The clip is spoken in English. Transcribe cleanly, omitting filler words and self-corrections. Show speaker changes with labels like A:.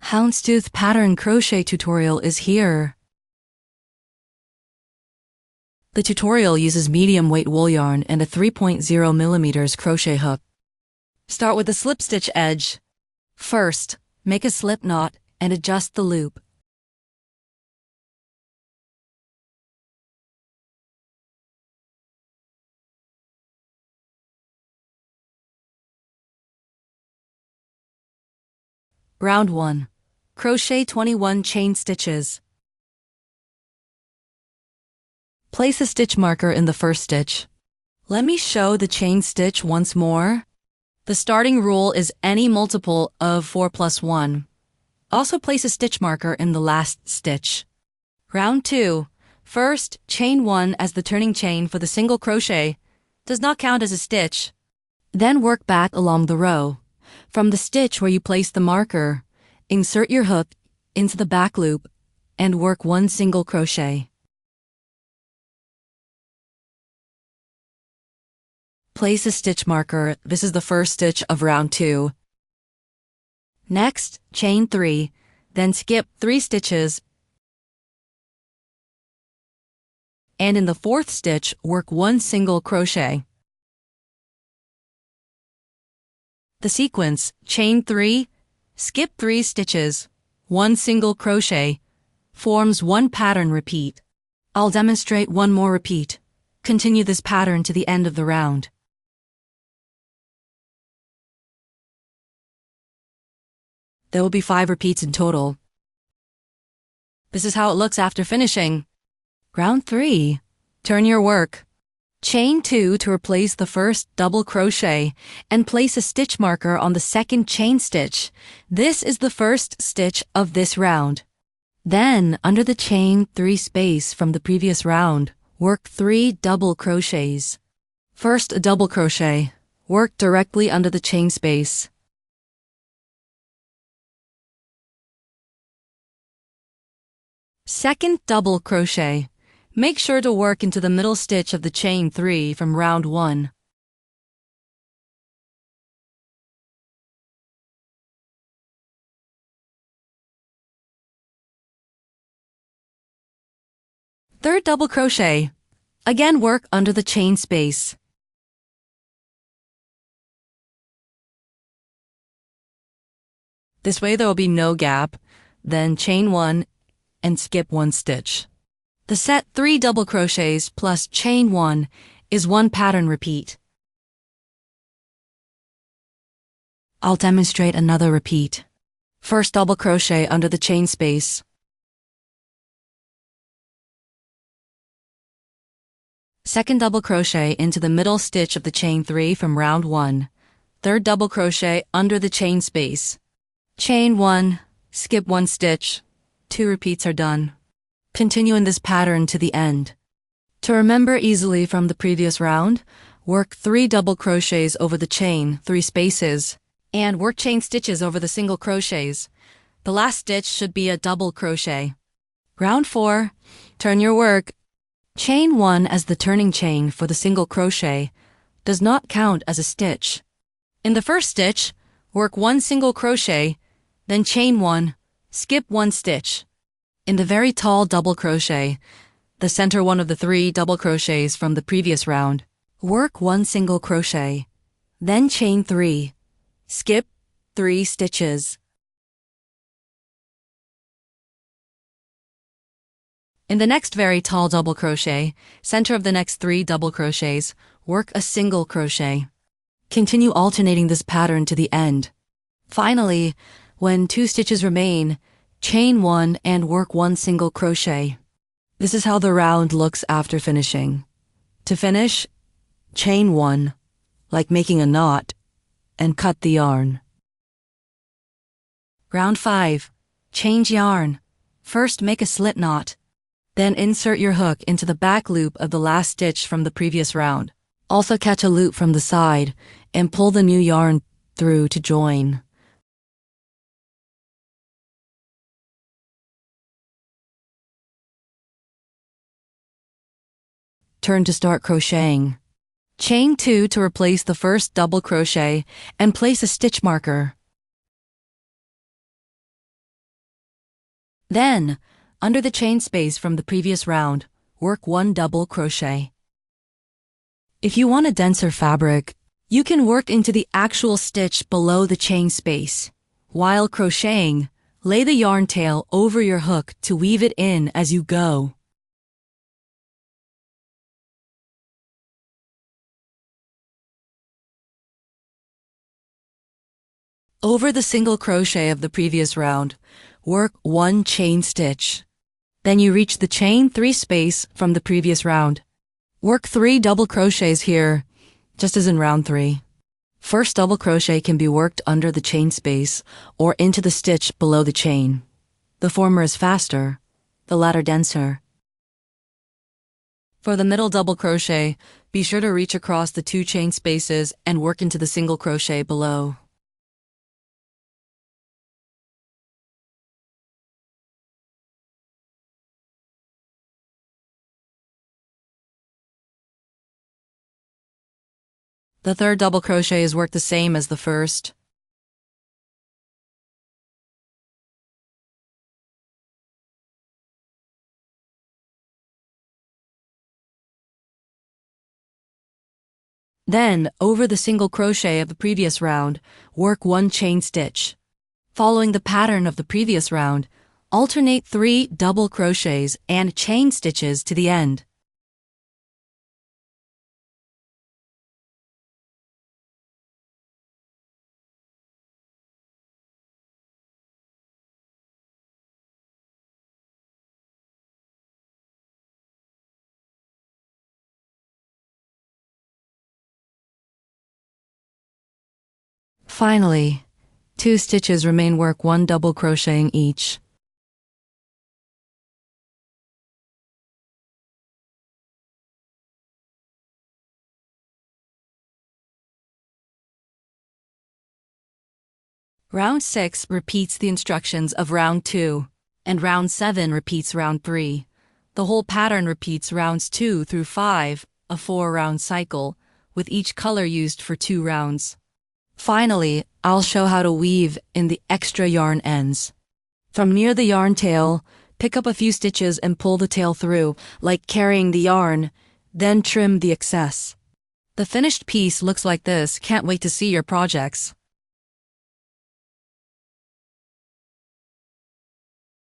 A: Houndstooth Pattern Crochet tutorial is here. The tutorial uses medium weight wool yarn and a 3.0mm crochet hook. Start with a slip stitch edge. First, make a slip knot and adjust the loop. Round 1. Crochet 21 chain stitches. Place a stitch marker in the first stitch. Let me show the chain stitch once more. The starting rule is any multiple of 4 plus 1. Also place a stitch marker in the last stitch. Round 2. First, chain 1 as the turning chain for the single crochet. Does not count as a stitch. Then work back along the row. From the stitch where you place the marker, insert your hook into the back loop and work one single crochet. Place a stitch marker. This is the first stitch of round 2. Next, chain 3, then skip 3 stitches, and in the fourth stitch, work one single crochet. The sequence, chain 3, skip 3 stitches, one single crochet, forms one pattern repeat. I'll demonstrate one more repeat. Continue this pattern to the end of the round. There will be 5 repeats in total. This is how it looks after finishing. Round 3. Turn your work. Chain 2 to replace the first double crochet and place a stitch marker on the second chain stitch. This is the first stitch of this round. Then, under the chain 3 space from the previous round, work 3 double crochets. First a double crochet. Work directly under the chain space. Second double crochet. Make sure to work into the middle stitch of the chain 3 from round 1. Third double crochet. Again work under the chain space. This way there will be no gap. Then chain 1 and skip 1 stitch. The set 3 double crochets plus chain 1 is one pattern repeat. I'll demonstrate another repeat. First double crochet under the chain space. Second double crochet into the middle stitch of the chain 3 from round 1. Third double crochet under the chain space. Chain 1, skip 1 stitch. 2 repeats are done. Continue in this pattern to the end. To remember easily from the previous round, work 3 double crochets over the chain 3 spaces, and work chain stitches over the single crochets. The last stitch should be a double crochet. Round 4. Turn your work. Chain 1 as the turning chain for the single crochet does not count as a stitch. In the first stitch, work 1 single crochet, then chain 1, skip 1 stitch. In the very tall double crochet, the center one of the 3 double crochets from the previous round, work 1 single crochet, then chain 3, skip 3 stitches. In the next very tall double crochet, center of the next 3 double crochets, work a single crochet. Continue alternating this pattern to the end. Finally, when 2 stitches remain, chain 1 and work 1 single crochet. This is how the round looks after finishing. To finish, chain 1, like making a knot, and cut the yarn. Round 5. Change yarn. First make a slip knot. Then insert your hook into the back loop of the last stitch from the previous round. Also catch a loop from the side and pull the new yarn through to join. Turn to start crocheting. Chain 2 to replace the first double crochet and place a stitch marker. Then, under the chain space from the previous round, work 1 double crochet. If you want a denser fabric, you can work into the actual stitch below the chain space. While crocheting, lay the yarn tail over your hook to weave it in as you go. Over the single crochet of the previous round, work 1 chain stitch. Then you reach the chain 3 space from the previous round. Work 3 double crochets here, just as in round 3. First double crochet can be worked under the chain space or into the stitch below the chain. The former is faster, the latter denser. For the middle double crochet, be sure to reach across the 2 chain spaces and work into the single crochet below. The third double crochet is worked the same as the first. Then, over the single crochet of the previous round, work 1 chain stitch. Following the pattern of the previous round, alternate 3 double crochets and chain stitches to the end. Finally, 2 stitches remain. Work 1 double crocheting each. Round 6 repeats the instructions of round 2, and round 7 repeats round 3. The whole pattern repeats rounds 2 through 5, a 4-round cycle, with each color used for 2 rounds. Finally, I'll show how to weave in the extra yarn ends. From near the yarn tail, pick up a few stitches and pull the tail through, like carrying the yarn, then trim the excess. The finished piece looks like this. Can't wait to see your projects.